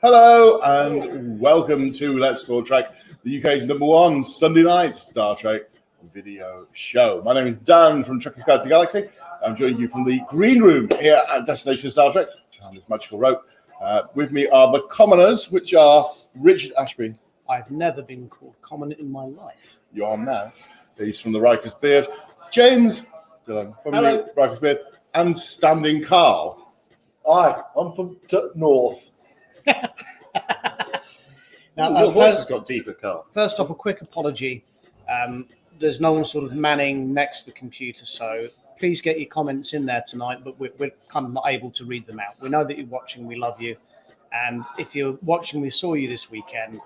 Hello and welcome to Let's Star Trek, the UK's #1 Sunday night Star Trek video show. My name is Dan from Trekkies Guide to the Galaxy. I'm joining you from the green room here at Destination Star Trek on this magical rope. With me are the commoners, which are Richard Ashby. I've never been called common in my life. You are now. He's from the Riker's Beard. James Dillon from the Riker's Beard. And Standing Carl. Hi, I'm from North. Now, your voice has got deeper, Carl. First off, a quick apology. There's no one sort of manning next to the computer, so please get your comments in there tonight, but we're kind of not able to read them out. We know that you're watching, we love you, and if you're watching, we saw you this weekend.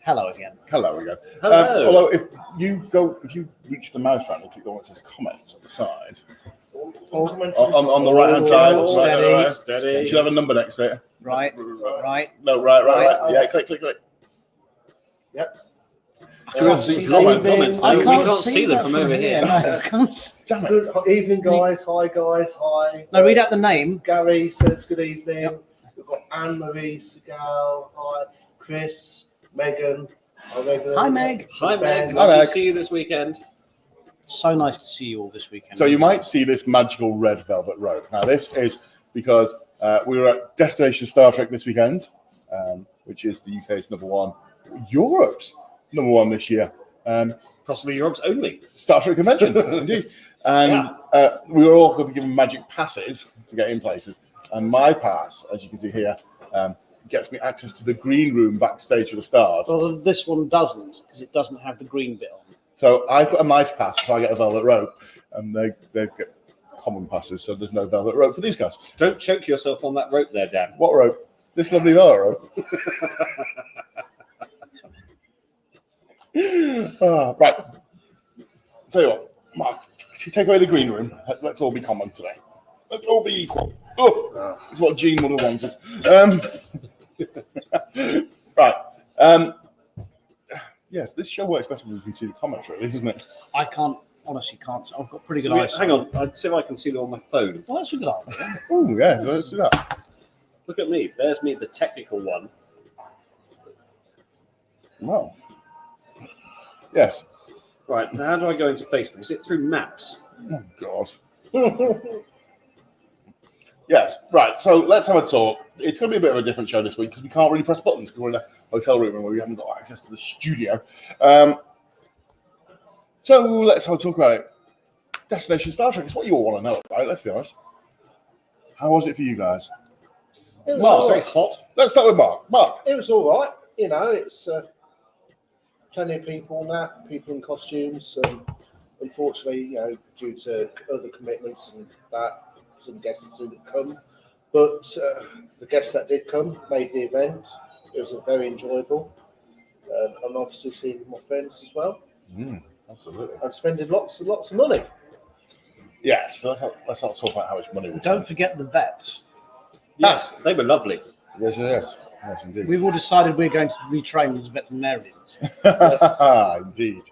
Hello again. Hello again. Hello. Although if you reach the mouse button and click on what says comments on the side, on the right hand side, Steady. You should have a number next to it. Right. No, right. Yeah, click. Yep. Comments. I We can't can't see see them that from over here. No, I can't. Damn it. Good evening, guys. Hi, guys. Hi. No, read out the name. Gary says good evening. Yep. We've got Anne-Marie Segal. Hi. Chris. Megan. Hi, Megan. Hi, Meg. Hi, Meg. Ben. Hi, Lovely Meg. to see you this weekend. So nice to see you all this weekend. So you might see this magical red velvet rope. Now this is because we were at Destination Star Trek this weekend, which is the UK's #1, Europe's #1 this year. Possibly Europe's only. Star Trek convention, indeed. And we were all going to be given magic passes to get in places. And my pass, as you can see here, gets me access to the green room backstage for the stars. Well, this one doesn't, because it doesn't have the green bit on. So I've got a nice pass, so I get a velvet rope, and they get common passes, so there's no velvet rope for these guys. Don't choke yourself on that rope there, Dan. What rope? This lovely velvet rope. Right. Tell you what, Mark, if you take away the green room, let's all be common today. Let's all be equal. Oh, it's what Gene would have wanted. Right. Yes, this show works better when we can see the comments, really, doesn't it? I honestly can't. I've got pretty good So eyesight. hang on, I'll see if I can see them on my phone. Well, that's a good idea. Oh, yes, let's do that. Look at me. There's me, the technical one. Well, yes. Right, now how do I go into Facebook? Is it through Maps? Oh, God. Yes, right. So let's have a talk. It's going to be a bit of a different show this week because we can't really press buttons because we're in a hotel room and we haven't got access to the studio. So let's have a talk about it. Destination Star Trek is what you all want to know about, let's be honest. How was it for you guys? It was Mark, all Very right. hot. Let's start with Mark. Mark. It was all right. You know, it's plenty of people in costumes. Unfortunately, due to other commitments and that, some guests didn't come. But the guests that did come made the event. It was very enjoyable. And obviously seeing my friends as well. Absolutely. And spending lots and lots of money. Yes, so let's not talk about how much money we Don't forget the vets. Yes, they were lovely. Yes, indeed. We've all decided we're going to retrain as veterinarians. Indeed.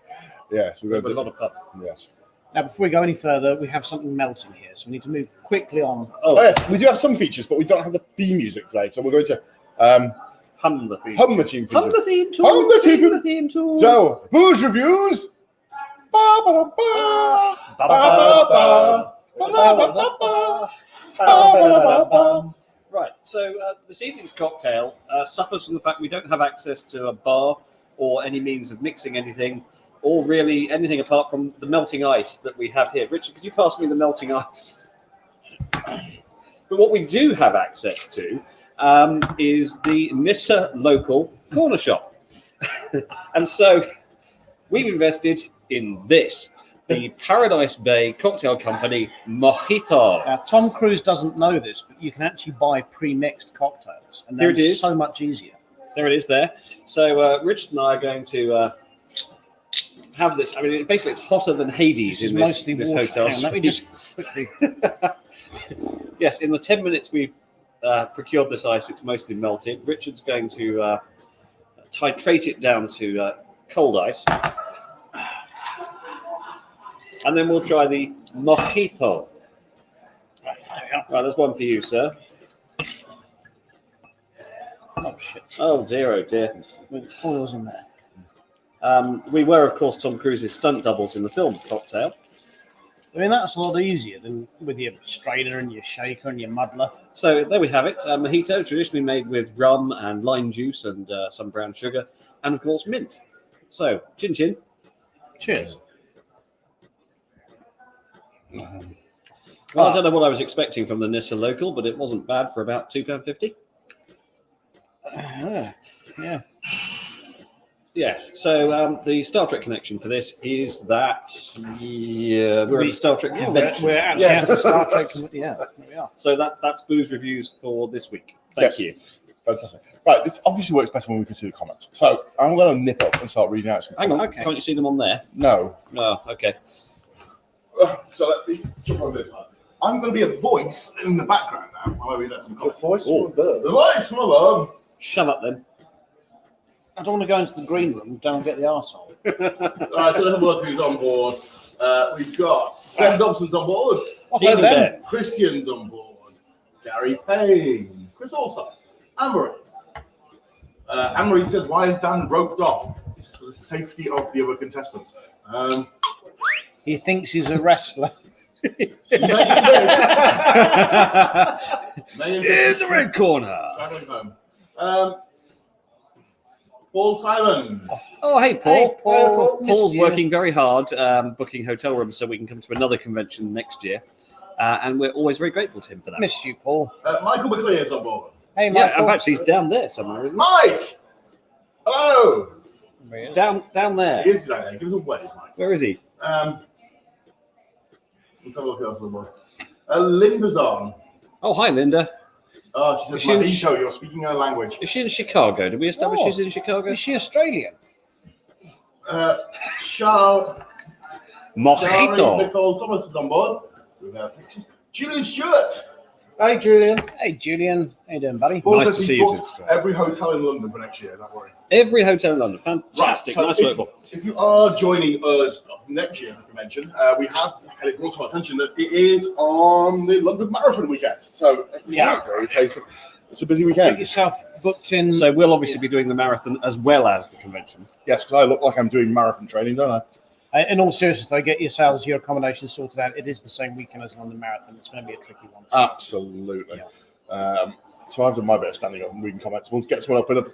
Yes, we're They going were a to. lot of fun. Yes. Now, before we go any further, we have something melting here, so we need to move quickly on. Oh, yes, we do have some features, but we don't have the theme music today, so we're going to Hum the theme. hum the theme. Hum the theme tune. Hum the Sing theme. the theme tune. So, booze reviews. Ba-ba-da-ba. Ba-ba-ba. Ba-ba-ba. Right, so this evening's cocktail suffers from the fact we don't have access to a bar or any means of mixing anything, or really anything apart from the melting ice that we have here. Richard, could you pass me the melting ice? But what we do have access to is the Nissa local corner shop. And so we've invested in this, the Paradise Bay Cocktail Company Mojito. Now, Tom Cruise doesn't know this, but you can actually buy pre-mixed cocktails, and Here it they're is. so much easier. There it is there. So Richard and I are going to have this. I mean, basically, it's hotter than Hades This is in mostly this water. hotel. Hang on, let me just quickly. Yes, in the 10 minutes we've procured this ice, it's mostly melted. Richard's going to titrate it down to cold ice. And then we'll try the mojito. Right, there's one for you, sir. shit. Oh dear, oh dear. Oil's in there. We were, of course, Tom Cruise's stunt doubles in the film Cocktail. I mean, that's a lot easier than with your strainer and your shaker and your muddler. So there we have it. Mojito, traditionally made with rum and lime juice and some brown sugar, and of course mint. So, chin chin. Cheers. Well, I don't know what I was expecting from the Nissa local, but it wasn't bad for about £2.50. Yeah. Yes. So the Star Trek connection for this is that we're at the Star Trek convention. We're actually at the Star Trek. Yeah, there we are. So that's booze reviews for this week. Thank you. Fantastic. Right, this obviously works better when we can see the comments. So I'm going to nip up and start reading out some Hang on. comments. Okay. Can't you see them on there? No. Oh, okay. So let me jump on this side. I'm going to be a voice in the background now while I read out some The comments. voice from a bird. The voice from above. Shut up then. I don't want to go into the green room. Don't get the arsehole. All right, so let's have a look who's on board. We've got Ben Dobson's on board. Hello, Even Ben. there. Christian's on board. Gary Payne. Chris Alsop. Anne-Marie. Anne-Marie says, why is Dan roped off? It's for the safety of the other contestants. He thinks he's a wrestler. In the red corner. Traveling home. Paul Simon. Oh, hey, Paul. Hey, Paul. Paul's Missed you. working very hard booking hotel rooms so we can come to another convention next year. And we're always very grateful to him for that. Missed you, Paul. Michael McLear's on board. Hey, Yeah, Michael. in fact, he's down there somewhere, isn't he? Mike! Hello! He's down there. He is down there. Give us a wave, Mike. Where is he? Let's have a look at else on board. Linda's on. Oh, hi, Linda. Oh, she Is says, she in Mojito, you're speaking her language. Is she in Chicago? Did we establish Oh. she's in Chicago? Is she Australian? Charlie Mojito. Nicole Thomas is on board. With her pictures. Julian Stewart. Hey, Julian. Hey, Julian. How you doing, buddy? Paul Nice says to he's see you, booked Sister. every hotel in London for next year, don't worry. Every hotel in London. Fantastic. Right, Nice so work, Bob. if you are joining us next year at the convention, we have had it brought to our attention that it is on the London Marathon weekend. So, Yeah. okay, so it's a busy Get weekend. yourself booked in. So we'll obviously be doing the marathon as well as the convention. Yes, because I look like I'm doing marathon training, don't I? In all seriousness, though, get yourselves your accommodation sorted out. It is the same weekend as London Marathon. It's going to be a tricky one. So. Absolutely. So I've done my bit of standing up and reading comments. We'll get someone up and up.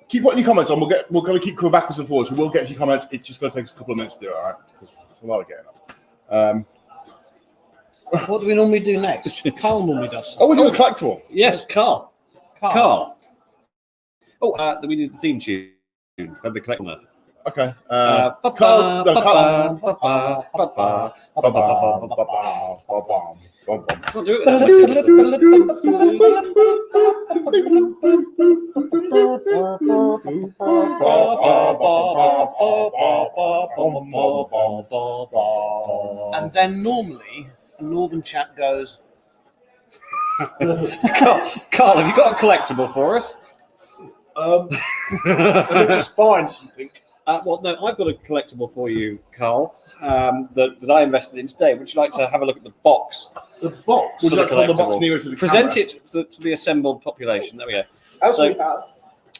Keep putting your comments on. We're going to keep coming backwards and forwards. We will get to your comments. It's just going to take us a couple of minutes to do it, all right? Because it's a lot of getting up. What do we normally do next? Carl normally does Oh, something. we do a collectible. Yes, Carl. Carl. Oh, we did the theme tune for the collector. Okay. Carl. No, Carl. Can't do it without my And then normally a northern chap goes, Carl, have you got a collectible for us? Let me just find something. Well, no, I've got a collectible for you, Carl, that I invested in today. Would you like to have a look at the box? The box. Would you For like the to hold the box collectible. nearer to the Present camera? it to the assembled population. There we go. As So- we have.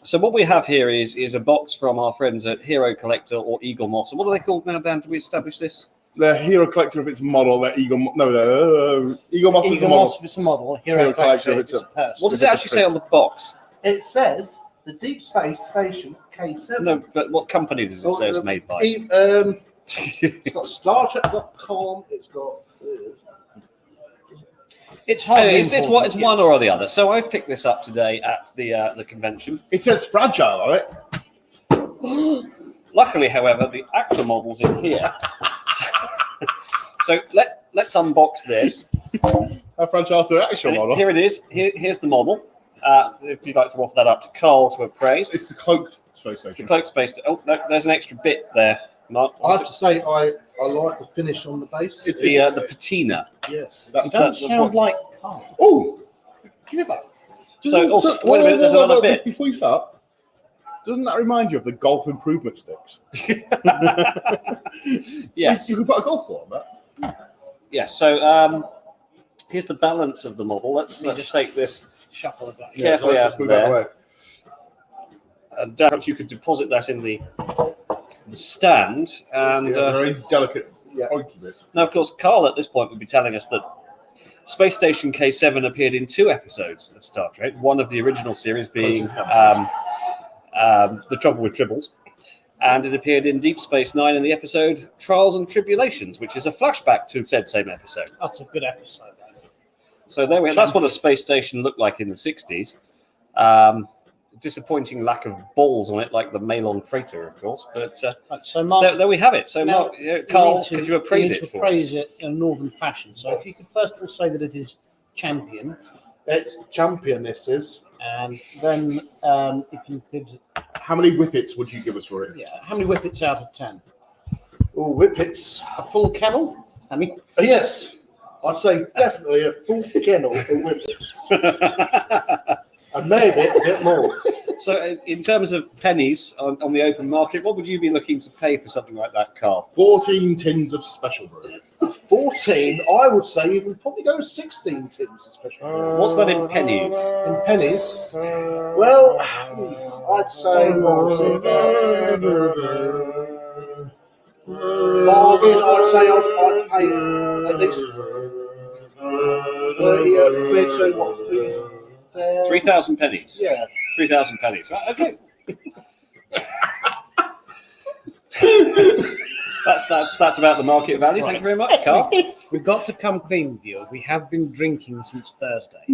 So what we have here is a box from our friends at Hero Collector or Eagle Moss. And what are they called now, Dan? Did we establish this? The Hero Collector of its model, the Eagle... Eagle Moss is the Eagle model. Moss if it's a model, Hero Hero Collector Collector, if it's it's a person. What does If it it's a actually say on the box? It says the Deep Space Station K7. No, but what company does it say it's made by? It's got StarTrek.com. It's got. It's hardly It's important, one yes. or the other. So I've picked this up today at the convention. It says fragile on it. Luckily, however, the actual model's in here. So let's unbox this. How fragile is the actual model? Here it is. Here's the model. If you'd like to offer that up to Carl to appraise. It's the cloaked space The station. cloak space. Oh, no, there's an extra bit there, Mark. I have to say, I like the finish on the base. It's- The patina. Yes. That- It doesn't That's sound like Carl. Oh! Give it back. So, also, wait a minute, there's another bit. Before you start, doesn't that remind you of the golf improvement sticks? Yes. You could put a golf ball on that. Yes. So here's the balance of the model. Let's Let me just take this Shuffle it back. carefully let's out just of move that there. away. And perhaps you could deposit that in the stand. And It's a very delicate pointy bit. now, of course, Carl at this point would be telling us that Space Station K7 appeared in 2 episodes of Star Trek, one of the original series being The Trouble with Tribbles, and it appeared in Deep Space Nine in the episode Trials and Tribulations, which is a flashback to said same episode. That's a good episode. So there we that's what a space station looked like in the 60s. Disappointing lack of balls on it, like the Malon freighter, of course. But Right, so Mark, there we have it. So, now, Mark, Carl, you could you appraise need it to for appraise us? it in a northern fashion. So if you could first of all say that it is champion, It's Championnesses. and then if you could, How many whippets would you give us for it? yeah, how many whippets out of 10? Oh, whippets. A full kennel? I mean, Yes, I'd say definitely a full kennel of whippets. And maybe a bit more. So, in terms of pennies on the open market, what would you be looking to pay for something like that, Carl? 14 tins of special brew. 14, I would say you would probably go 16 tins of special. What's that in pennies? In pennies? Well, I'd say bargain, I'd say I'd pay at least 30 quid, so what, 3,000 pennies. Yeah. 3,000 pennies. Right, okay. That's about the market value. Thank you very much, Carl. we've got to come clean with you. We have been drinking since Thursday.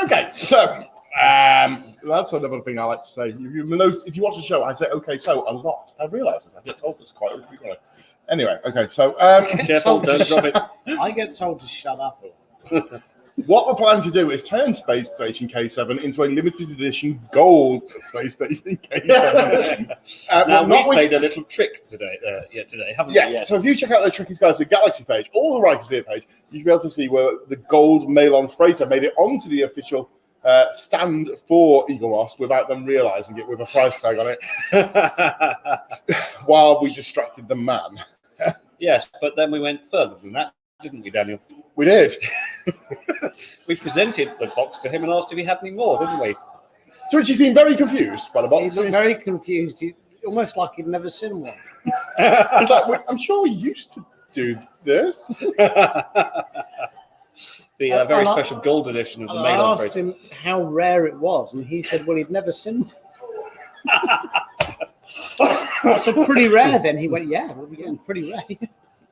Okay, so that's another thing I like to say. If you watch the show, I say okay, so a lot. I realise this. I get told this quite frequently. Anyway, okay, so Careful, don't drop it. I get told to shut up. what we're planning to do is turn Space Station K7 into a limited edition gold Space Station K7. Now, not we've with- played a little trick today, haven't Yes, we? Yes. so if you check out the Trekkies Guys to the Galaxy page or the Rikers page, you'll be able to see where the gold Malon freighter made it onto the official stand for Eagle Moss without them realising it with a price tag on it while we distracted the man. Yes, but then we went further than that, didn't we, Daniel? We did. We presented the box to him and asked if he had any more, didn't we? To which he seemed very confused by the box. He's very confused. Almost like he'd never seen one. He's like, "Wait, I'm sure we used to do this." The And very I- special gold edition of the And I Malon asked freighter. him how rare it was, and he said, well, he'd never seen one. I said, pretty rare then. He went, yeah, well, yeah, pretty rare.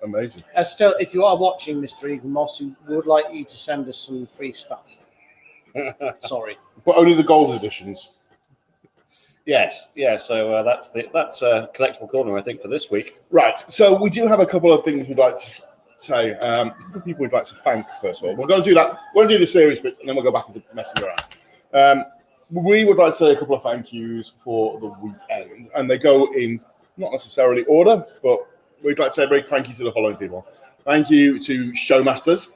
Amazing. Still, if you are watching, Mr. Eagle Moss, we would like you to send us some free stuff. Sorry. But only the gold editions. Yes, yeah. So that's collectible corner, I think, for this week. Right. So we do have a couple of things we'd like to say. People we'd like to thank, first of all. We're going to do that. We're going to do the serious bits, and then we'll go back into messing around. We would like to say a couple of thank yous for the weekend, and they go in not necessarily order, but we'd like to say a big thank you to the following people. Thank you to Showmasters,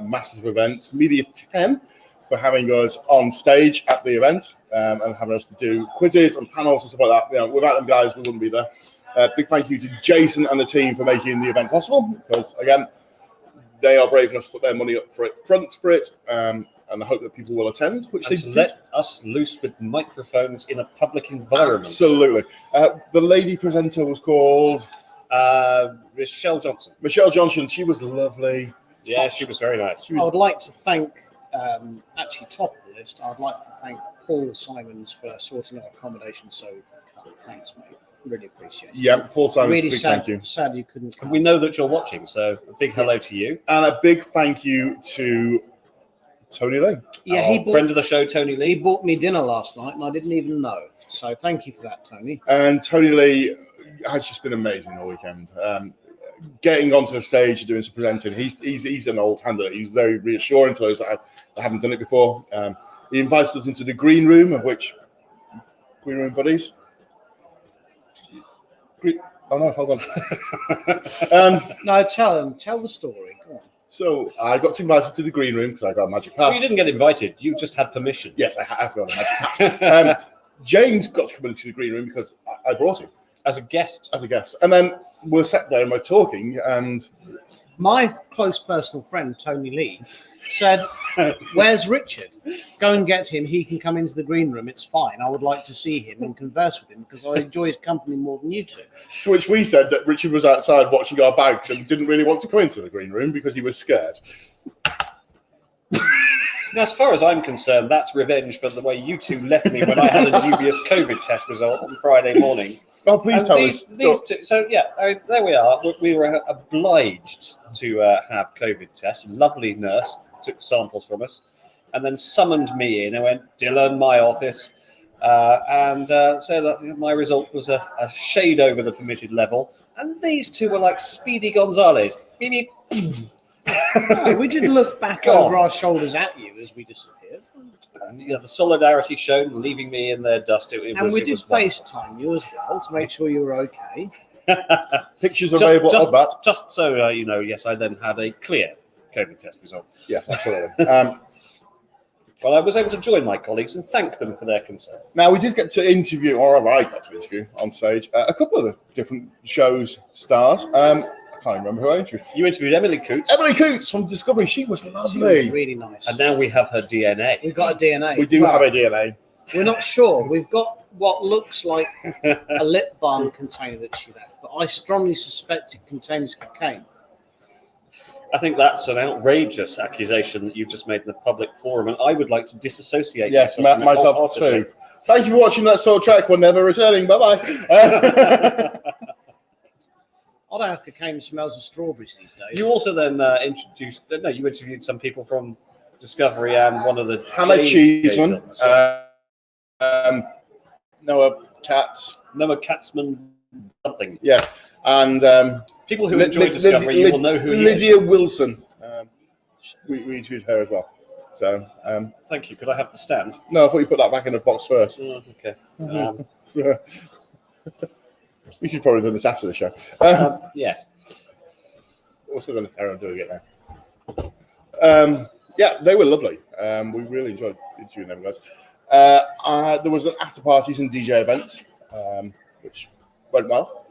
massive event, Media 10, for having us on stage at the event and having us to do quizzes and panels and stuff like that. You know, without them guys, we wouldn't be there. Big thank you to Jason and the team for making the event possible, because again, they are brave enough to put their money up front for it, and I hope that people will attend, which And they to did. let us loose with microphones in a public environment. Absolutely. The lady presenter was called Michelle Johnson. Michelle Johnson. She was lovely. Yeah, she was very nice. I would like to thank, actually top of the list, I would like to thank Paul Simons for sorting out accommodation so we could come. Thanks, mate. Really appreciate it. Yeah, Paul Simons, Really big sad, thank you. sad you couldn't come. We know that you're watching, so a big hello to you. And a big thank you to Tony Lee. Yeah, Our friend of the show, Tony he Lee. bought me dinner last night, and I didn't even know. So thank you for that, Tony. And Tony Lee has just been amazing all weekend. Getting onto the stage and doing some presenting, he's an old hander. He's very reassuring to those that haven't done it before. He invited us into the green room, of which green room buddies. Oh no, hold on. No, tell the story. Go on. So I got invited to the green room because I got a magic pass. You didn't get invited. You just had permission. Yes, I have got a magic pass. James got to come into the green room because I brought him As a guest. as a guest. And then we're sat there and we're talking, and My close personal friend, Tony Lee, said, "Where's Richard? Go and get him. He can come into the green room. It's fine. I would like to see him and converse with him because I enjoy his company more than you two." To which we said that Richard was outside watching our bags and didn't really want to come into the green room because he was scared. Now, as far as I'm concerned, that's revenge for the way you two left me when I had a dubious COVID test result on Friday morning. Oh, please And tell these, us. These two, so yeah, there we are. We were obliged to have COVID tests. A lovely nurse took samples from us, and then summoned me in. I went, "Dylan, my office," and said that my result was a shade over the permitted level. And these two were like Speedy Gonzales. Beep, beep. No, we did look back God. over our shoulders at you as we disappeared. And, the solidarity shown, leaving me in their dust. And we did FaceTime you as well to make sure you were okay. Pictures available of that. Just so you know, yes, I then had a clear COVID test result. Yes, absolutely. Well, I was able to join my colleagues and thank them for their concern. Now, we did get to interview, or I got to interview on stage, a couple of the different shows' stars. I can't remember who I interviewed. You interviewed Emily Coots. Emily Coots from Discovery. She was She lovely. was really nice. And now we have her DNA. We've got a DNA. We do Well, have a DNA. We're not sure. We've got what looks like a lip balm container that she left, but I strongly suspect it contains cocaine. I think that's an outrageous accusation that you've just made in the public forum, and I would like to disassociate Yes, myself from it myself wholeheartedly. too. Thank you for watching Let's Talk Track. We're never returning. Bye-bye. I don't have cocaine that smells of strawberries these days. You also then you interviewed some people from Discovery and one of the Hannah Jay Cheeseman. films. Noah Katz. Noah Katzman something. Yeah. And People who enjoy Discovery, you will know who he is. Lydia Wilson. We interviewed her as well. So, Thank you. Could I have the stand? no, I thought you put that back in the box first. Oh, okay. We should probably do this after the show. Yes. We're still going to carry on doing it now. Yeah, they were lovely. We really enjoyed interviewing them guys. There was an after parties and DJ events, which went well.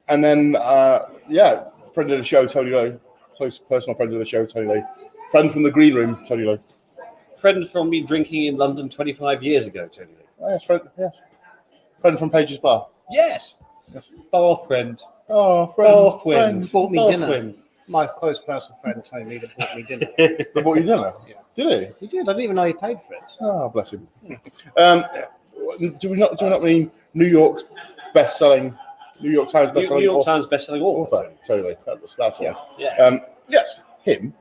And then, friend of the show, Tony Lowe, close personal friend of the show, Tony Lowe, friend from the green room, Tony Lowe. Friend from me drinking in London 25 years ago, Tony. Oh, yes, friend from Page's Bar. Yes. Bar friend. Oh, Bar friend. Bought me Bar dinner. friend. My close personal friend Tony Lee that bought me dinner. They bought you dinner? Yeah. Did He did. I didn't even know he paid for it. he? Oh, bless him. Do we not mean New York Times best-selling New York Times best-selling author. author? Totally. That's Yeah. all. Yeah. Yes, him.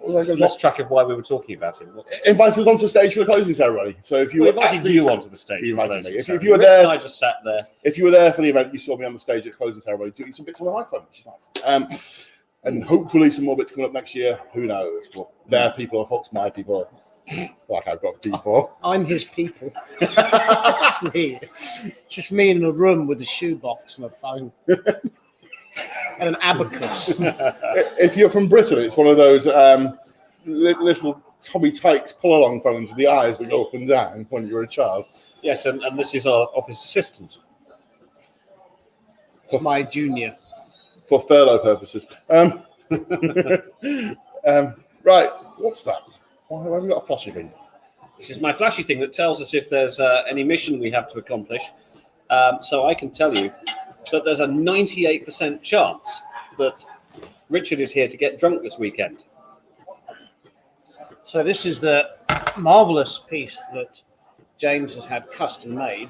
Lost track of why we were talking about him. Invited us onto stage for the closing ceremony. So if you We were invited at the- you onto the stage. He invited me. If If you were Rich there- and I just sat there. If you were there for the event, you saw me on the stage at the closing ceremony doing some bits on the microphone, which is nice. And hopefully some more bits coming up next year. Who knows? But their people are Fox, my people are like I've got before. I'm his people. Me. Just me in a room with a shoebox and a phone. And an abacus. If you're from Britain, it's one of those little Tommy Tykes pull-along phones with the eyes that go up and down when you're a child. Yes, and this is our office assistant. It's my junior. For furlough purposes. Right, what's that? Why have we got a flashy thing? This is my flashy thing that tells us if there's any mission we have to accomplish. So I can tell you that there's a 98% chance that Richard is here to get drunk this weekend. So this is the marvellous piece that James has had custom made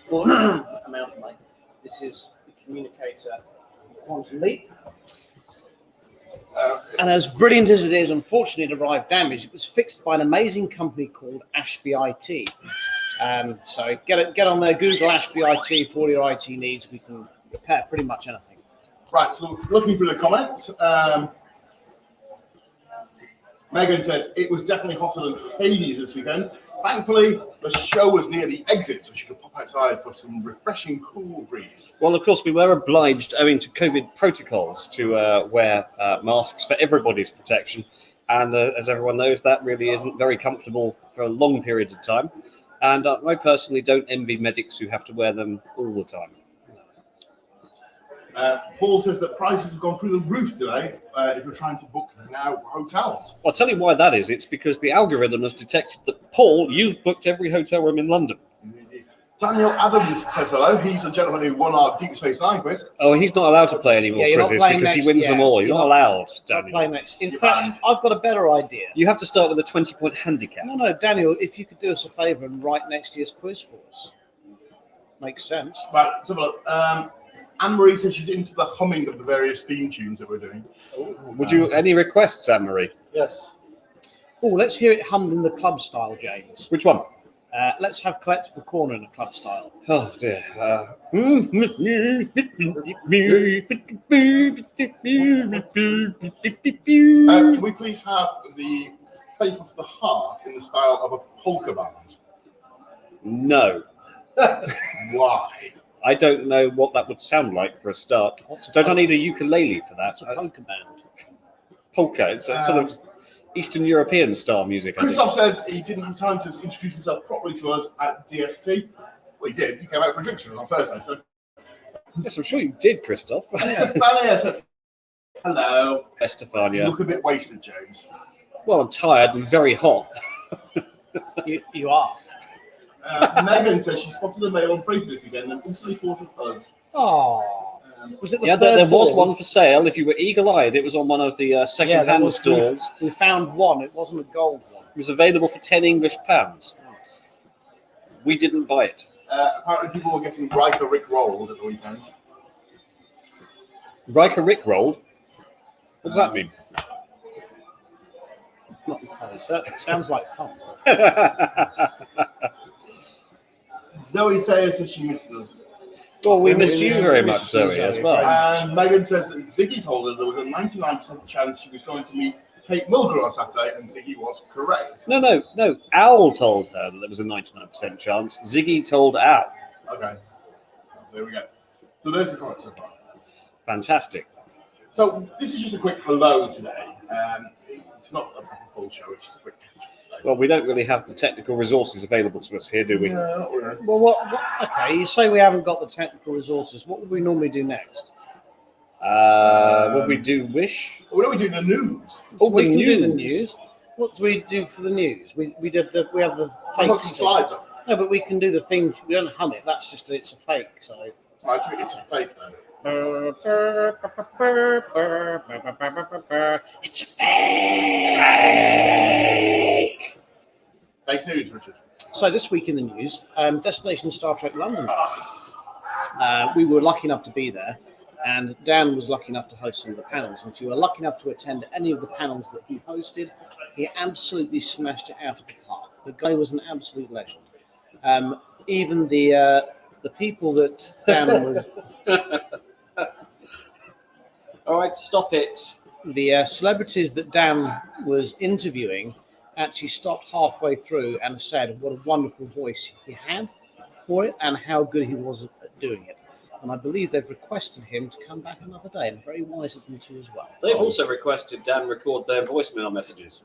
for Mountain Lake. This is the communicator quantum leap. And as brilliant as it is, unfortunately it arrived damaged. It was fixed by an amazing company called Ashby IT. So get on there, Google Ashby IT for all your IT needs. We can repair pretty much anything. Right, so looking through the comments, Megan says it was definitely hotter than Hades this weekend. Thankfully, the show was near the exit, so she could pop outside for some refreshing, cool breeze. Well, of course, we were obliged, owing to COVID protocols, to wear masks for everybody's protection. And as everyone knows, that really isn't very comfortable for long periods of time. And I personally don't envy medics who have to wear them all the time. Paul says that prices have gone through the roof today if you're trying to book now hotels. I'll tell you why that is. It's because the algorithm has detected that, Paul, you've booked every hotel room in London. Daniel Adams says hello. He's the gentleman who won our Deep Space Nine quiz. Oh, he's not allowed to play any more Yeah, you're not quizzes playing because he next, wins them all. You're not allowed, Not Daniel. playing next. In fact, I've got a better idea. You have to start with a 20-point handicap. No, Daniel, if you could do us a favour and write next year's quiz for us. Makes sense. Right, let's have a look. Anne-Marie says she's into the humming of the various theme tunes that we're doing. Would you any requests, Anne-Marie? Yes. Oh, let's hear it hummed in the club style, James. Which one? Let's have Collectible Corner in a club style. Oh dear. Can we please have the Faith of the Heart in the style of a polka band? No. Why? I don't know what that would sound like for a start. Don't I need a ukulele for that? It's a polka band. Polka. It's a sort of Eastern European style music. I think. Christoph says he didn't have time to introduce himself properly to us at DST. Well, he did. He came out for drinks with us on Thursday. So. Yes, I'm sure you did, Christoph. Estefania says hello. You Estefania. look a bit wasted, James. Well, I'm tired and very hot. You are. Megan says she spotted a mail on Fraser this weekend and instantly thought of us. Oh. Was it the Yeah, third there was ball? one for sale. If you were eagle-eyed, it was on one of the second-hand stalls. We found one. It wasn't a gold one. It was available for £10 English. We didn't buy it. Apparently people were getting Riker Rick rolled at the weekend. Riker Rick rolled? What does that mean? Not entirely certain. It sounds like fun. Zoe says she misses us. Well, we missed you very We much, missed you, Zoe, as Zoe, well. very much. And Megan says that Ziggy told her there was a 99% chance she was going to meet Kate Mulgrew on Saturday, and Ziggy was correct. No. Al told her that there was a 99% chance. Ziggy told Al. Okay. There we go. So there's the comment so far. Fantastic. So this is just a quick hello today. It's not a full show, it's just a quick catch-up today. Well, we don't really have the technical resources available to us here, do we? No, not really. Well, okay, you say we haven't got the technical resources. What would we normally do next? Would we do Wish? What do we do? The news. Oh, we the can do the news. news. What do we do for the news? We have the I've fake got some slides up. No, but we can do the theme. We don't hum it. That's just it's a fake. So It's a fake then. it's a fake. Fake news, Richard. So this week in the news, Destination Star Trek London. We were lucky enough to be there, and Dan was lucky enough to host some of the panels. And if you were lucky enough to attend any of the panels that he hosted, he absolutely smashed it out of the park. The guy was an absolute legend. Even the people that Dan was, All right, stop it. the celebrities that Dan was interviewing, actually stopped halfway through and said what a wonderful voice he had for it and how good he was at doing it. And I believe they've requested him to come back another day, and very wise of them to as well. They've also requested Dan record their voicemail messages.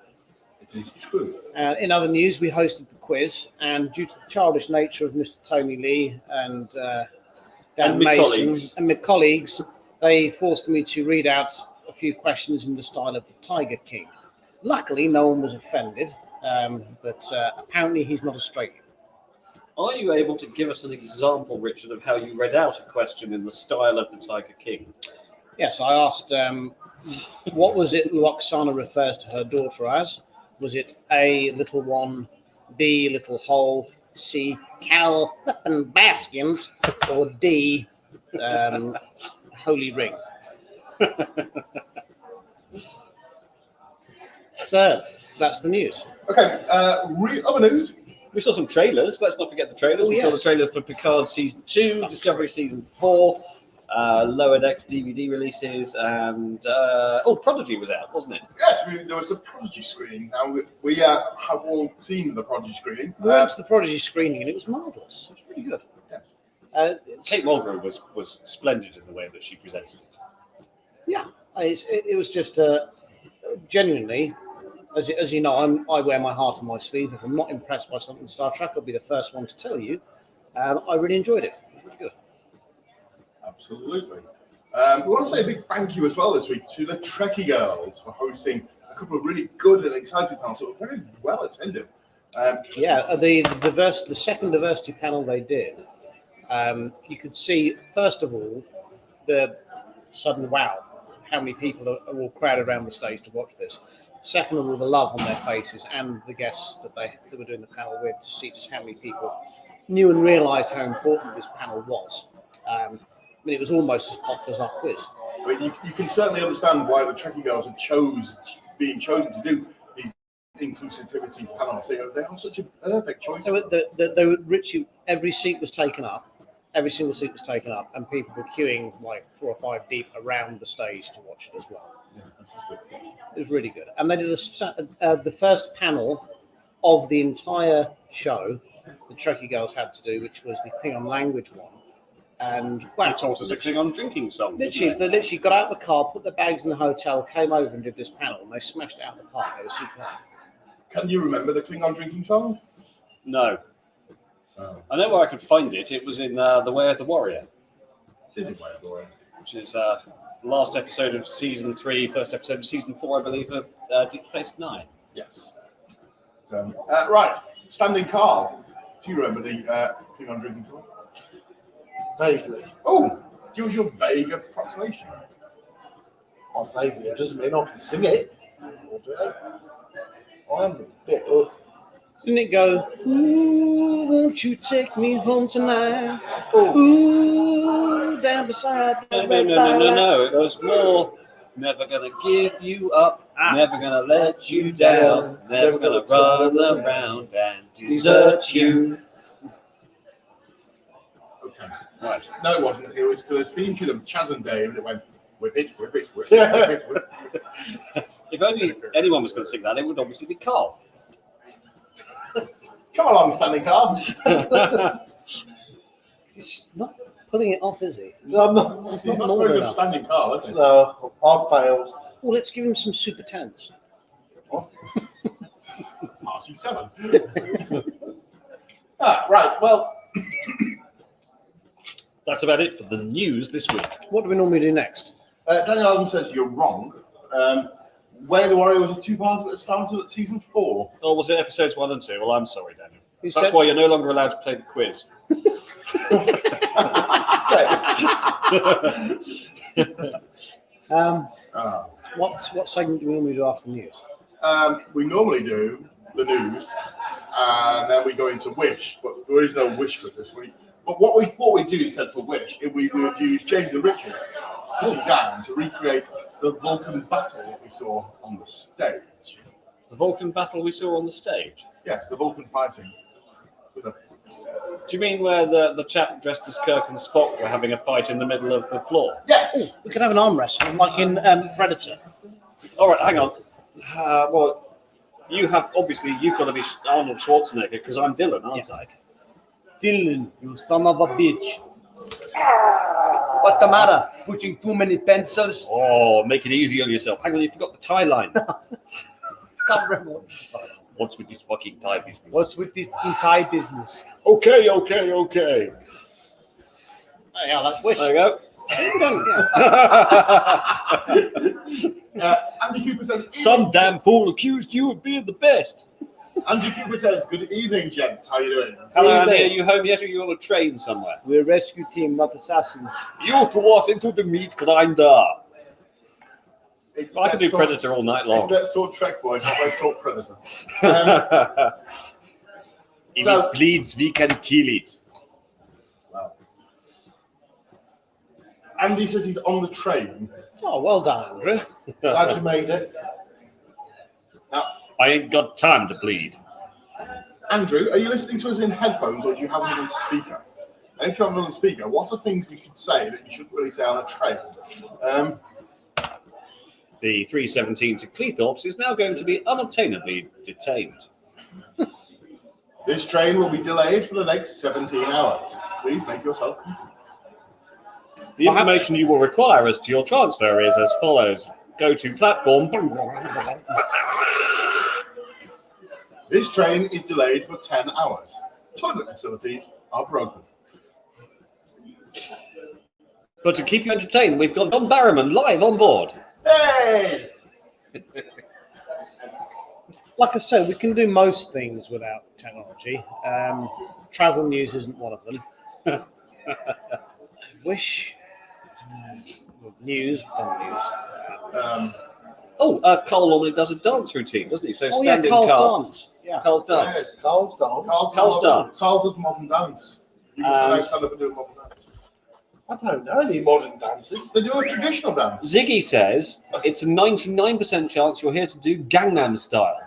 It is true. In other news, we hosted the quiz, and due to the childish nature of Mr. Tony Lee and Dan And my Mason colleagues. and my colleagues, they forced me to read out a few questions in the style of the Tiger King. Luckily, no one was offended, but apparently he's not Australian. Are you able to give us an example, Richard, of how you read out a question in the style of the Tiger King? Yes, I asked, what was it Loxana refers to her daughter as? Was it A, little one, B, little hole, C, Cal and Baskins, or D, holy ring? So, that's the news. Okay, other news. We saw some trailers. Let's not forget the trailers. Oh, We saw the yes. trailer for Picard Season 2, Discovery Season 4, Lower Decks DVD releases, and Prodigy was out, wasn't it? Yes, there was the Prodigy screening. Now, we have all seen the Prodigy screening. We went to the Prodigy screening and it was marvellous. It was really good. Yes. Kate Mulgrew was splendid in the way that she presented it. Yeah, it was just genuinely, as you know, I wear my heart on my sleeve. If I'm not impressed by something in Star Trek, I'll be the first one to tell you. I really enjoyed it. It was really good. Absolutely. We want to say a big thank you as well this week to the Trekkie Girls for hosting a couple of really good and exciting panels that were very well attended. The second diversity panel they did, you could see, first of all, the sudden wow, how many people are all crowded around the stage to watch this. Second of all, the love on their faces and the guests that were doing the panel with, to see just how many people knew and realised how important this panel was. It was almost as popular as our quiz. I mean, you can certainly understand why the Trekkie Girls are being chosen to do these inclusivity panels. They are such a perfect choice. Richie, every seat was taken up. Every single seat was taken up, and people were queuing like 4 or 5 deep around the stage to watch it as well. Yeah, fantastic. It was really good. And they did the first panel of the entire show the Trekkie Girls had to do, which was the Klingon language one. And They taught us a Klingon drinking song. They literally got out of the car, put their bags in the hotel, came over and did this panel, and they smashed it out of the park. It was superb. Can you remember the Klingon drinking song? No. Oh. I know where I could find it. It was in The Way of the Warrior. It is in Way of the Warrior. Which is the last episode of season 3, first episode of season 4, I believe, of Deep Space Nine. Yes. So, right, Standing Carl. Do you remember the Klingon drinking song? Vaguely. Oh, give us your vague approximation. Oh, vaguely. It doesn't mean I can sing it. I'm a bit up. Didn't it go, ooh, won't you take me home tonight? Ooh, down beside the No. It was more, never gonna give you up, never gonna let you down, never gonna run around and desert you. Okay. Right. No, it wasn't. It was to a speech of Chaz and Dave, and it went, whip it, whip it, whip it, whip it, whip it. If only anyone was going to sing that, it would obviously be Carl. Come along, Standing Carl. He's not putting it off, is he? No, I'm not. He's not very good at Standing Carl, is he? No, I've failed. Well, let's give him some super tents. RC7. Right, well, That's about it for the news this week. What do we normally do next? Daniel Allen says you're wrong. Way of the Warrior was a 2-parter that started at season 4. Or was it episodes 1 and 2? Well, I'm sorry, Daniel. Who That's said- why you're no longer allowed to play the quiz. What segment do we normally do after the news? We normally do the news, and then we go into Wish, but there is no Wish for this week. But what we do instead for Wish, we would use James and Richard sitting down to recreate the Vulcan battle that we saw on the stage. The Vulcan battle we saw on the stage? Yes, the Vulcan fighting. Do you mean where the chap dressed as Kirk and Spock were having a fight in the middle of the floor? Yes! We could have an arm wrestle, like in Predator. All right, hang on. Well, you've got to be Arnold Schwarzenegger because I'm Dylan, aren't I? Dylan, you son of a bitch. What's the matter? Pushing too many pencils? Oh, make it easy on yourself. Hang on, you forgot the tie line. Can't remember. What's with this fucking tie business? What's with this tie business? Okay. Oh, yeah, that's Wish. There you go. Andy Cooper says... Some damn fool accused you of being the best. Andy Cooper says, good evening, gents. How you doing? Hello, Andy. Are you home yet or are you on a train somewhere? We're a rescue team, not assassins. You threw us into the meat grinder. It's I can do Let's Talk- Predator all night long. It's Let's Talk Trek, boys, not Let's Talk Predator. If So- it bleeds, we can kill it. Wow. Andy says he's on the train. Oh, well done, Andrew. Glad you made it. Now, I ain't got time to bleed. Andrew, are you listening to us in headphones or do you have us on speaker? And if you have us on speaker, what's a thing you could say that you shouldn't really say on a train? The 317 to Cleethorpes is now going to be unobtainably detained. This train will be delayed for the next 17 hours. Please make yourself comfortable. The information you will require as to your transfer is as follows. Go to platform. This train is delayed for 10 hours. Toilet facilities are broken. But to keep you entertained, we've got Don Barrowman live on board. Hey! Like I said, we can do most things without technology. Travel news isn't one of them. I wish news, dumb news. Carl normally does a dance routine, doesn't he? So Oh yeah, stand in Carl's Carl. dance. Yeah. Carl's Yeah, dance. Carl's dance. Carl's dance. Carl does modern dance. You can stand up and do a modern dance. I don't know any modern dances. They do a traditional dance. Ziggy says it's a 99% chance you're here to do Gangnam Style.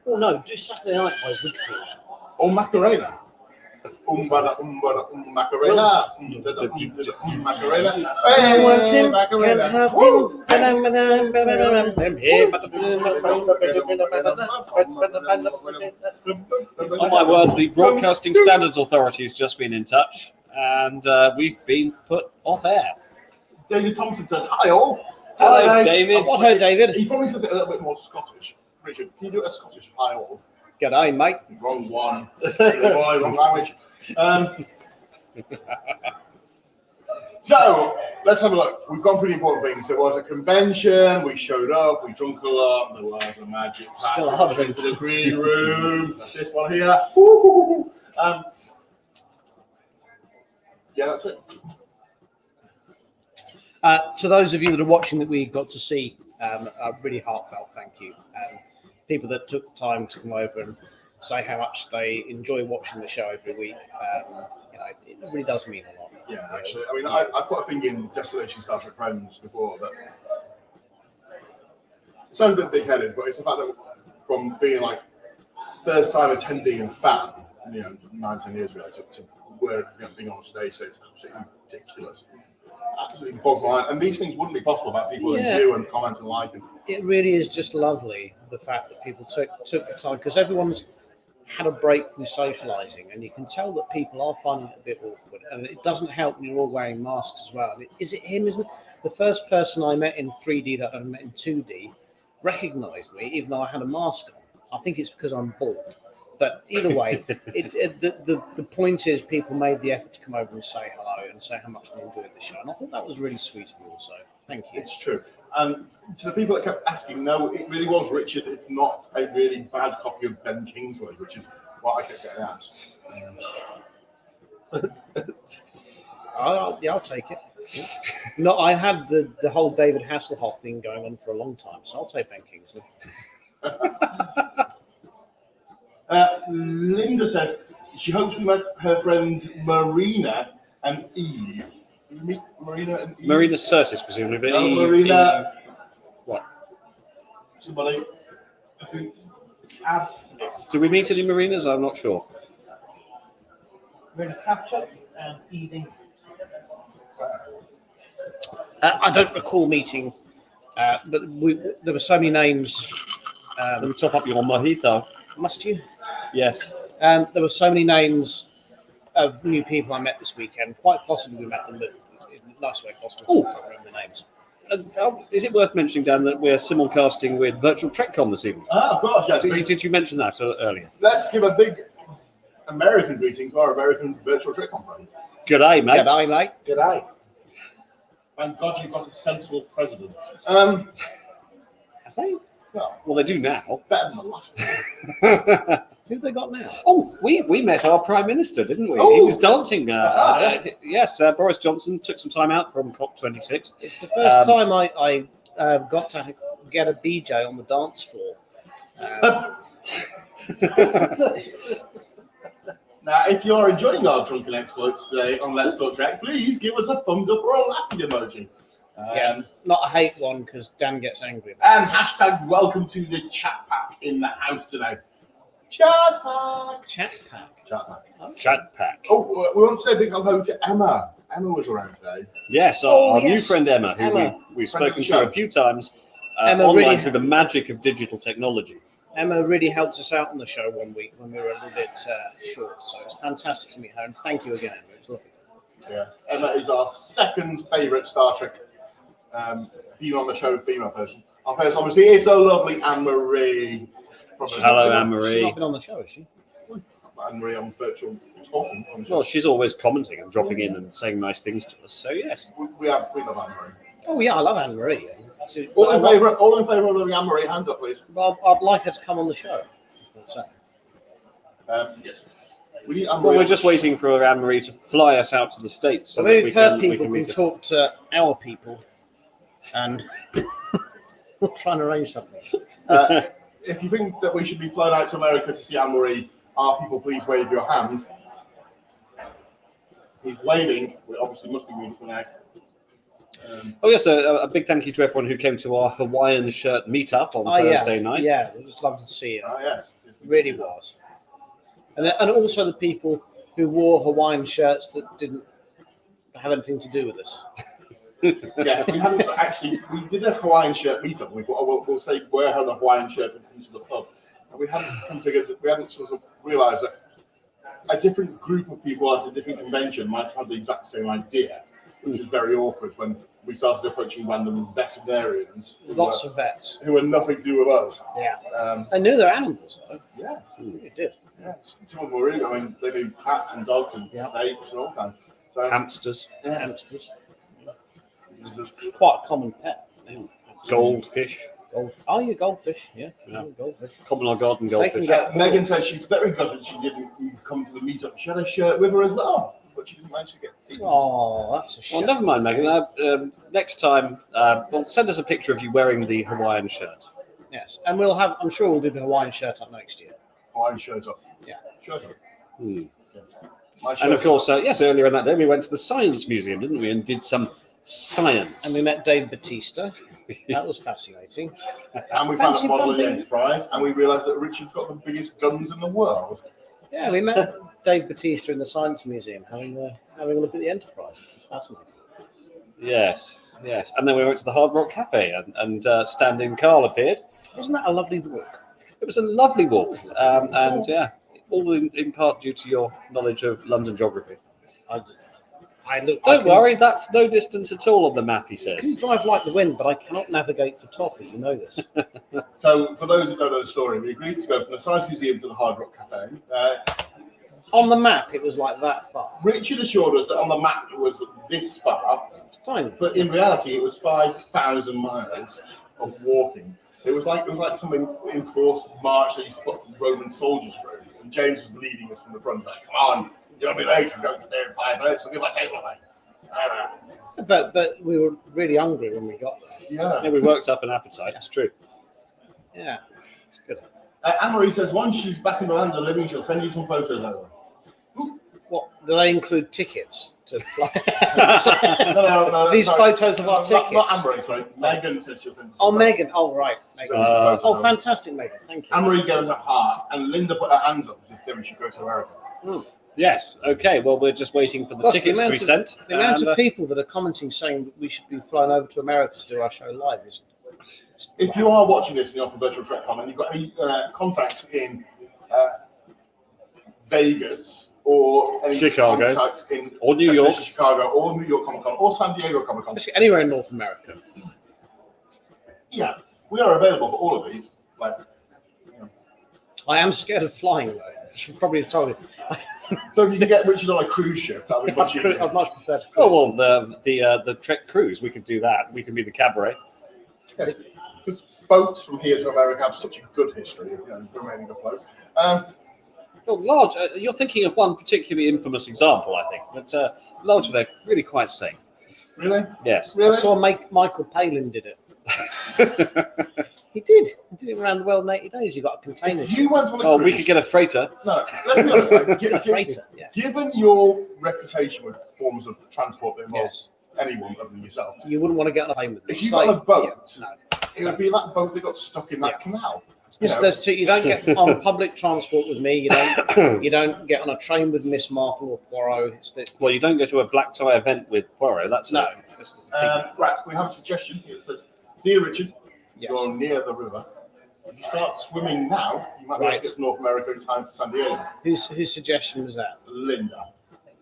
Oh no, do Saturday Night by Woodfield. Or Macarena. Macarena. Macarena. Hey, Macarena. Woo! Oh my word, the Broadcasting Standards Authority has just been in touch, and we've been put off air. David Thompson says, hi all. Hello, David. Oh, hello, David. He probably says it a little bit more Scottish. Richard, can you do a Scottish hi all? G'day, mate. Wrong one. Wrong language. So, let's have a look. We've gone through the important things. There was a convention, we showed up, we drunk a lot, there was a magic pass Still are into the green room. That's this one here. Yeah, that's it. To those of you that are watching that we got to see, a really heartfelt thank you. People that took time to come over and say how much they enjoy watching the show every week. It really does mean a lot. Yeah, actually. I mean, I put a thing in Destination Star Trek Friends before that. It sounds a bit big-headed, but it's the fact that from being like first time attending and fan, 9-10 years ago, to where being on stage, so it's absolutely ridiculous. Absolutely bogs my mind. And these things wouldn't be possible without people and view and comment and like. It really is just lovely, the fact that people took the time, because everyone's had a break from socialising, and you can tell that people are finding it a bit awkward, and it doesn't help when you're all wearing masks as well. Is it him? Isn't it? The first person I met in 3D that I met in 2D recognised me, even though I had a mask on. I think it's because I'm bald. But either way, the point is people made the effort to come over and say hello and say how much they enjoyed the show. And I thought that was really sweet of you also. Thank you. It's true. And to the people that kept asking, no, it really was Richard. It's not a really bad copy of Ben Kingsley, which is what I kept getting asked. I'll take it. No, I had the whole David Hasselhoff thing going on for a long time, so I'll take Ben Kingsley. Linda says she hopes we met her friends Marina and Eve. Did we meet Marina and Eve? Marina Sirtis, presumably. But No, Marina. What? Somebody. Did we meet any Marinas? I'm not sure. Marina Kravchuk and Eve. I don't recall meeting, but there were so many names. Let me top up your mojito. Must you? Yes. There were so many names of new people I met this weekend. Quite possibly we met them, but in the nice way possible. I can't remember the names. Is it worth mentioning, Dan, that we're simulcasting with Virtual TrekCon this evening? Of course, yes. Did you mention that earlier? Let's give a big American greeting to our American Virtual Trek Conference. G'day, mate. G'day, mate. G'day. Thank God you've got a sensible president. Have they? Well, they do now. Better than the last one. Who have they got now? Oh, we met our Prime Minister, didn't we? Oh. He was dancing. Yes, Boris Johnson took some time out from COP26. It's the first time I got to get a BJ on the dance floor. Now, if you're enjoying our drunken exploits today on Let's Talk Trek, please give us a thumbs up or a laughing emoji. Not a hate one because Dan gets angry. And hashtag welcome to the chat pack in the house today. Chat pack. Chat pack. Chat pack. Chat pack. Oh, we want to say a big hello to Emma. Emma was around today. Yes, our new friend Emma, who we've spoken to a few times Emma online really, through the magic of digital technology. Emma really helped us out on the show one week when we were a little bit short. So it's fantastic to meet her, and thank you again, Emma. It's lovely. Yes, Emma is our second favourite Star Trek being on the show female person. Our first, obviously, is a lovely Anne-Marie. Hello, She's Anne-Marie. not been on the show, has she? I Anne-Marie on virtual talking. Well, she's always commenting and dropping in and saying nice things to us. So yes, we love Anne-Marie. Oh yeah, I love Anne Marie. All in favour of loving Anne-Marie, hands up, please. Well, I'd like her to come on the show. So. Yes. We need Anne-Marie. well, we're just waiting for Anne-Marie to fly us out to the States. So So that we've heard we people can meet her. talk to our people, and we're trying to arrange something. If you think that we should be flown out to America to see Anne-Marie, people please wave your hand. He's waving. We obviously must be moving for now. Oh yes, a big thank you to everyone who came to our Hawaiian shirt meetup on Thursday night. Yeah, it was lovely to see it. Oh yes, It really was. And also the people who wore Hawaiian shirts that didn't have anything to do with us. Yes, we hadn't actually. We did a Hawaiian shirt meetup. And we thought, oh, we'll say we're having a Hawaiian shirt and come to the pub. And we hadn't configured that. We hadn't sort of realised that a different group of people at a different convention might have had the exact same idea, which was very awkward when we started approaching random veterinarians. Lots of vets. Who had nothing to do with us. Yeah. They knew their animals, though. Yes. They did. Yes. Some of them were really. I mean, they knew cats and dogs and snakes and all kinds. So Hamsters, Hamsters. it's a- It's quite a common pet. goldfish, Goldfish. Yeah. Yeah. Goldfish. common or garden They can goldfish. get- Megan says she's very gutted she didn't come to the meetup. She had a shirt with her as well, but she didn't manage to get it. Oh, that's a shame. Well, never mind, Megan. Next time, well, send us a picture of you wearing the Hawaiian shirt. Yes, and we'll have. I'm sure we'll do the Hawaiian shirt up next year. Mine shows up. Yeah. Shows up. Hmm. My And of shirt's course, yes, earlier in that day, we went to the Science Museum, didn't we? And did some science. And we met Dave Batista. That was fascinating. and we found Fancy a model of the bumping. Enterprise, and we realised that Richard's got the biggest guns in the world. Yeah, we met Dave Batista in the Science Museum having a look at the Enterprise, which was fascinating. Yes. And then we went to the Hard Rock Cafe, and Standing Carl appeared. Wasn't that a lovely walk? It was a lovely walk, and yeah, all in part due to your knowledge of London geography. I looked. Don't worry, that's no distance at all on the map, he I says. can drive like the wind, but I cannot navigate for toffee. You know this. So, for those that don't know the story, we agreed to go from the Science Museum to the Hard Rock Cafe. On the map, it was like that far. Richard assured us that on the map it was this far, Tiny. but in reality it was 5,000 miles of walking. It was like something enforced march that used to put Roman soldiers through. And James was leading us from the front, like, come on, you'll be late, you're going to there in 5 minutes, I'll give my table away. But we were really hungry when we got there. Yeah, Yeah. we worked up an appetite, it's true. Yeah, it's good. Anne-Marie says once she's back in the land of the living, she'll send you some photos over. What do they include? Tickets to fly? No, These sorry. photos of our Not tickets. Anne-Marie, sorry. Megan said she'll send you some Oh, photos. Megan. Oh, right. Megan. So, Oh, fantastic, Megan. Thank you. Anne-Marie gave us a heart, and Linda put her hands up and said we should go to America. Yes, okay, well, we're just waiting for the Gosh, tickets to be sent. The amount and, of people that are commenting saying that we should be flown over to America to do our show live is. If you are watching this and you're from Virtual Trek.com and you've got any contacts in Vegas or any Chicago. contacts in Or New Texas, York. Chicago or New York Comic Con or San Diego Comic Con, Basically anywhere in North America. yeah, we are available for all of these. Like, I am scared of flying though. Should probably have told you. so if you can get Richard on a cruise ship, that would be much easier. I'd much prefer to. Oh, well, the Trek cruise, we could do that. We can be the cabaret. Yes, because boats from here to America have such a good history of remaining afloat. Well, large, you're thinking of one particularly infamous example, I think. But largely, they're really quite safe. Really? Yes. I Really? saw Michael Palin did it. He did. He did it around the world in 80 days. He got a container If ship. you went on a Oh, cruise, we could get a freighter. no, let's be honest. Like, A freighter. Yeah. given your reputation with forms of transport that involve Yes. anyone other than yourself, You wouldn't want to get on a plane with them. if you It's got a like- boat, yeah, no. it would be that boat that got stuck in that Yeah. canal. You Yes, know, there's two. You don't get on public transport with me. You don't get on a train with Miss Marple or Poirot. It's the, Well, you don't go to a black tie event with Poirot. That's no. a, right, we have a suggestion here that says, "Dear Richard, Yes. you're near the river. If you start swimming now, you might be able Right. to get to North America in time for San Diego." Whose suggestion was that? Linda.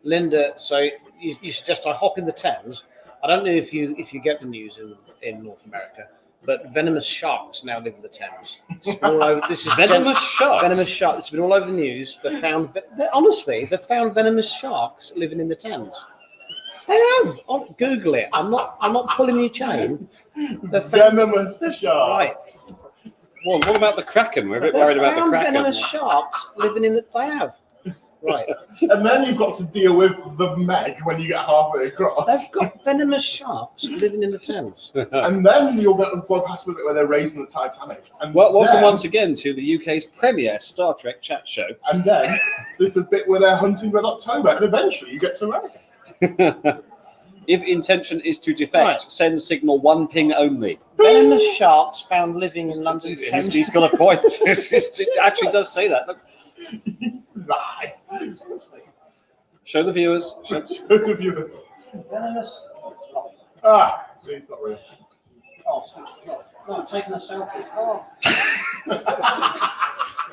Linda. So you suggest I hop in the Thames. I don't know if you get the news in North America, but venomous sharks now live in the Thames. All over, this is Venomous sharks? Venomous sharks. It's been all over the news. Honestly, they found venomous sharks living in the Thames. They have. Google it. I'm not pulling your chain. Venomous sharks. Right. Well, what about the Kraken? We're a bit worried about the Kraken. Venomous sharks living in the. They have. Right. And then you've got to deal with the Meg when you get halfway across. They've got venomous sharks living in the Thames. And then you'll go past with it where they're raising the Titanic. And Well, welcome then, once again to the UK's premier Star Trek chat show. And then there's a bit where they're hunting Red October, and eventually you get to America. If intention is to defect, Right. send signal 1 ping only. Venomous sharks found living in London's Thames. He's got a point. It actually does say that. Look, Lie. show the viewers. Show- Venomous. See, it's not real. Oh, switch it off. No, I'm taking a selfie. Oh.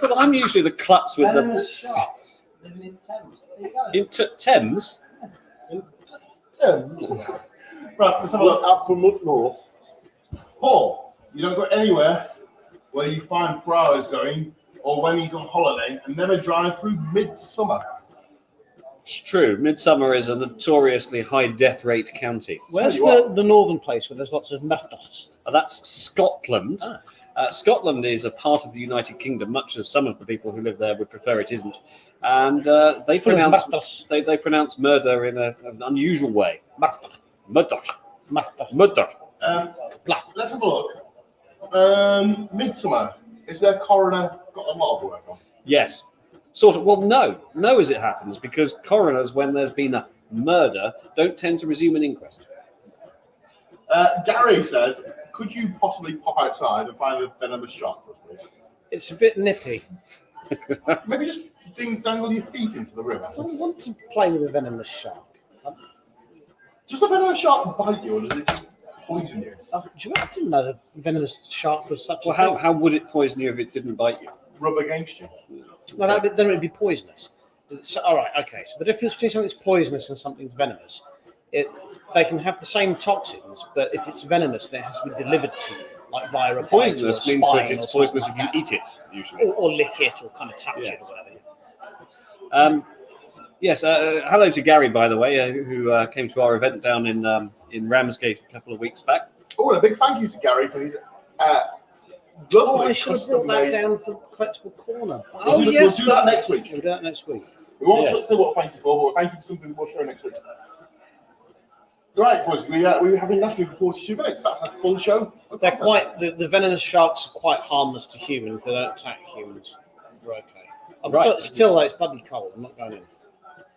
But I'm usually the klutz with Venomous sharks living in the Thames. There you go. the Thames. Right, let's have a look. Up from up north. Paul, you don't go anywhere where you find Prowler's going or when he's on holiday and never drive through midsummer. It's true. Midsummer is a notoriously high death rate county. Where's Tell you the northern place where there's lots of myrtles? That's Scotland. Scotland is a part of the United Kingdom, much as some of the people who live there would prefer it isn't. And they Full of pronounce myrtles. they pronounce murder in an unusual way. Myrtle. Murder. Myrtle. Murder. Let's have a look. Midsummer. Is their coroner got a lot of work on? Yes. Sort of. Well, no, as it happens, because coroners, when there's been a murder, don't tend to resume an inquest. Gary says, could you possibly pop outside and find a venomous shark for us, please? It's a bit nippy. Maybe just dangle your feet into the river. I don't want to play with a venomous shark. Does a venomous shark bite you, or does it just poison you? I didn't know the venomous shark was such Well, a thing. how would it poison you if it didn't bite you? Rub against you? Well, then it would be poisonous. So, all right, okay. So the difference between something that's poisonous and something that's venomous, they can have the same toxins, but if it's venomous, then it has to be delivered to you, like via a bite or a Poisonous means that spine it's or something poisonous if like you that. eat it, usually. Or lick it, or kind of touch Yes. it, or whatever. Yes, hello to Gary, by the way, who came to our event down in Ramsgate a couple of weeks back. Oh, and a big thank you to Gary for his lovely Oh, I should have brought that custom-made. down for the collectible corner. Oh, we'll yes, do that next week. We'll do that next week. We won't Yes. say what thank you for, but thank you for something we'll show next week. Right, boys, we have been nationally for 42 minutes. That's a full show. They're quite the venomous sharks are quite harmless to humans. They don't attack humans. We're okay. Right. But still, though, it's bloody cold. I'm not going in.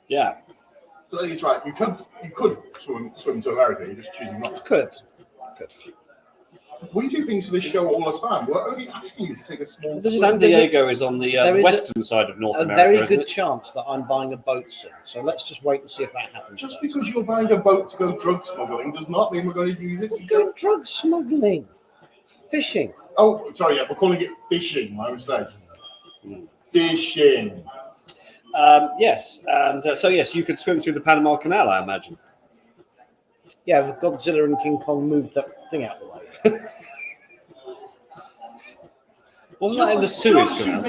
Yeah. So I think it's right. You could swim to America. You're just choosing not to. Good. We do things for this show all the time. We're only asking you to take a small. There's San there's Diego is on the there is western side of North a America, very isn't good it? chance that I'm buying a boat soon. So let's just wait and see if that happens. Just first. because you're buying a boat to go drug smuggling does not mean we're going to use it to go. Go drug smuggling, fishing. Oh, sorry, yeah, we're calling it fishing. My mistake. Fishing. Yes, and so yes, you could swim through the Panama Canal, I imagine. Yeah, with Godzilla and King Kong moved that thing out of the way. Wasn't that in the Suez Canal?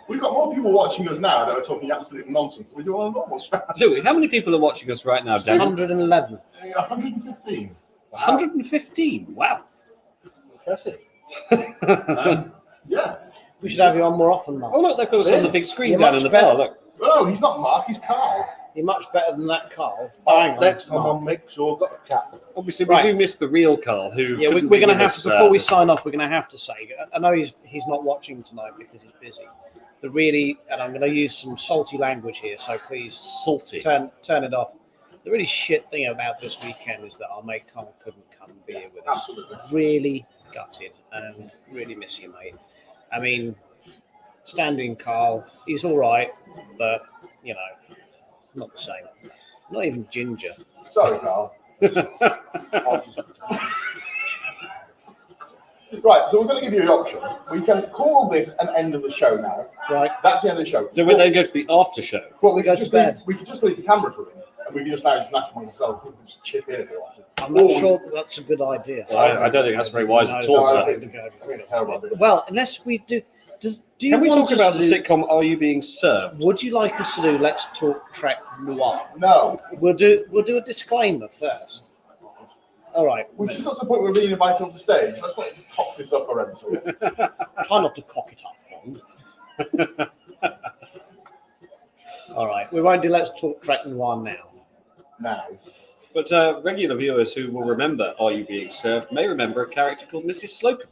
We've got more people watching us now that are talking absolute nonsense than we do on a normal show. Do we? How many people are watching us right now, Dan? 111. 115. 115. Wow. Impressive. Yeah. We should have you on more often, Mark. Oh look, they've got us on the big screen You're down much in the better. bar. Look. Oh, he's not Mark, he's Carl. You're much better than that, Carl. Next time I'll make sure I've got a cap. Obviously, Right. we do miss the real Carl, who. Yeah, couldn't we're be going to with have us, to, before we sign off, we're going to have to say, I know he's not watching tonight because he's busy. The really, and I'm going to use some salty language here, so please salty. turn it off. The really shit thing about this weekend is that our mate Carl couldn't come and be here with us. Absolutely. Really gutted and really miss you, mate. I mean, standing Carl, he's all right, but, you know, not the same. Not even ginger. Sorry, Carl. Right, so we're going to give you an option. We can call this an end of the show now. Right. That's the end of the show. Do we then go to the after show? Well, we Go could to just bed. leave the cameras running, We can just manage national myself. We can just chip in if we want to. I'm not sure that's a good idea. I don't think that's very wise at all, No, sir. I think it's terrible. Well, unless we do. Do you Can we want talk us about to the do- sitcom Are You Being Served? Would you like us to do Let's Talk Trek Noir? No. We'll do a disclaimer first. All right. We've just got to the point where we're being invited onto stage. Let's not cock this up horrendously. Try not to cock it up. All right. We won't do Let's Talk Trek Noir now. Now. But regular viewers who will remember Are You Being Served may remember a character called Mrs. Slocum.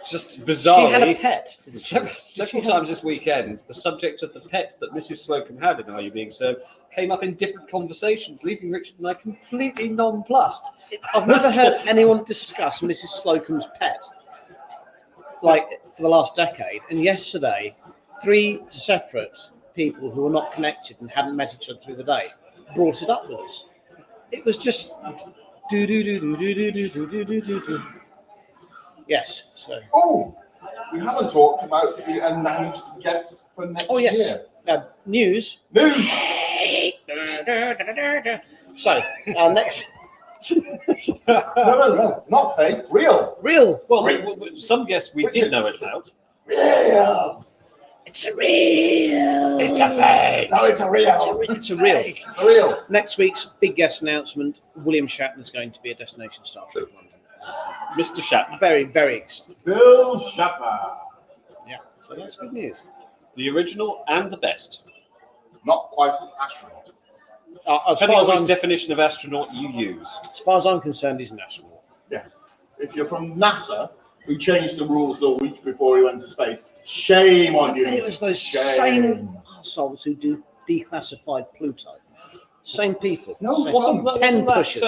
Just She bizarrely, had a pet. several times this weekend, the subject of the pet that Mrs. Slocum had in Are You Being Served came up in different conversations, leaving Richard and I completely nonplussed. I've never heard anyone discuss Mrs. Slocum's pet like for the last decade. And yesterday, 3 separate people who were not connected and hadn't met each other through the day brought it up with us. It was just do do do do do do do do do do do. Yes. So. Oh, we haven't talked about the announced guest for next Oh yes. year. News. News. So next. No, not fake. Real. Real. Well, some guests we did know it about. Real. It's a real. It's a fake. No, it's a real. It's a real. A real. Next week's big guest announcement: William Shatner's going to be a destination star for London. Mr. Shatner. Very, very excited. Bill Shatner. Yeah, so that's good news. The original and the best. Not quite an astronaut. As Depending far on as, which I'm, definition of astronaut you use. as far as I'm concerned, he's an astronaut. Yes. If you're from NASA, who changed the rules the week before he went to space, shame on you. And it was those Shame. same assholes who do declassified Pluto. Same people. No, Same wasn't pen that, pushers.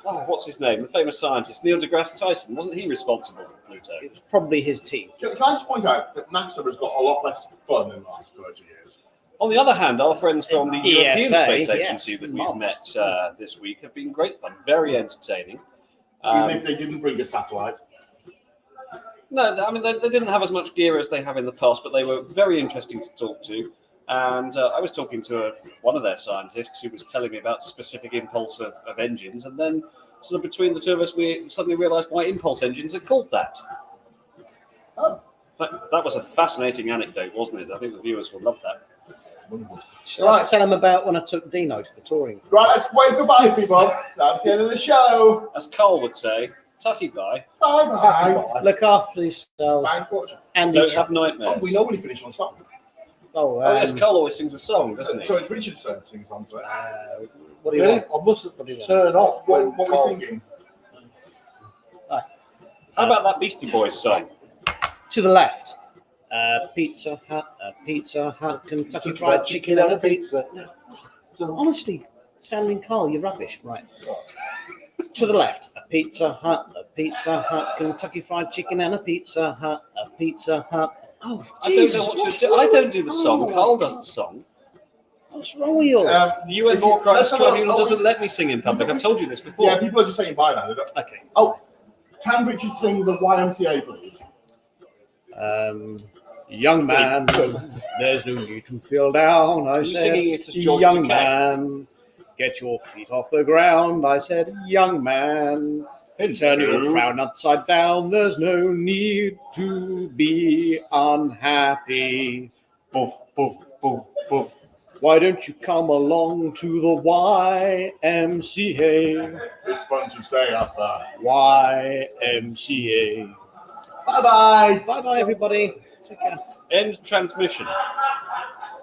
what's his name? The famous scientist, Neil deGrasse Tyson. Wasn't he responsible for Pluto? It was probably his team. Can I just point out that NASA has got a lot less fun in the last 30 years? On the other hand, our friends from the European ESA, Space yes, Agency that we've marvellous. met this week have been great fun, very entertaining. Even if they didn't bring a satellite. No, I mean, they didn't have as much gear as they have in the past, but they were very interesting to talk to. And I was talking to one of their scientists who was telling me about specific impulse of engines. And then sort of between the two of us, we suddenly realized why impulse engines are called that. Oh. That was a fascinating anecdote, wasn't it? I think the viewers will love that. Shall I tell him about when I took Dino to the touring? Right, let's wave goodbye, people. That's the end of the show. As Carl would say, tutty bye. Bye-bye. Look after yourselves Bye, fortune. and Don't each have other. nightmares. Oh, we normally finish on song. Oh, Oh, yes, Carl always sings a song, doesn't he? So it's Richard's turn to sing a song to it. what do you Really? want? I must have turned off when What we're Carl's- singing? How about that Beastie Boys song? To the left. Pizza Hut, Kentucky Fried Chicken and a pizza. Honestly, Stanley Carl, you're rubbish. Right. To the left, a Pizza Hut, Kentucky Fried Chicken and a Pizza Hut. Oh, I Jesus! don't know what what's you're doing. I wrong don't with- do the song. Oh, Carl does the song. What's wrong with you? The UN War Crimes let's have a look. Tribunal Oh, doesn't let me sing in public. I've told you this before. Yeah, people are just saying bye now. They don't- Okay. Oh, can Richard sing the YMCA, please? Young man, there's no need to feel down. I you said, singing it as George young Takei? man, get your feet off the ground. I said, young man, turn your frown upside down. There's no need to be unhappy. Poof, poof, poof, poof. Why don't you come along to the YMCA? It's fun to stay outside. YMCA. Bye-bye. Bye bye, everybody. Take care. End transmission.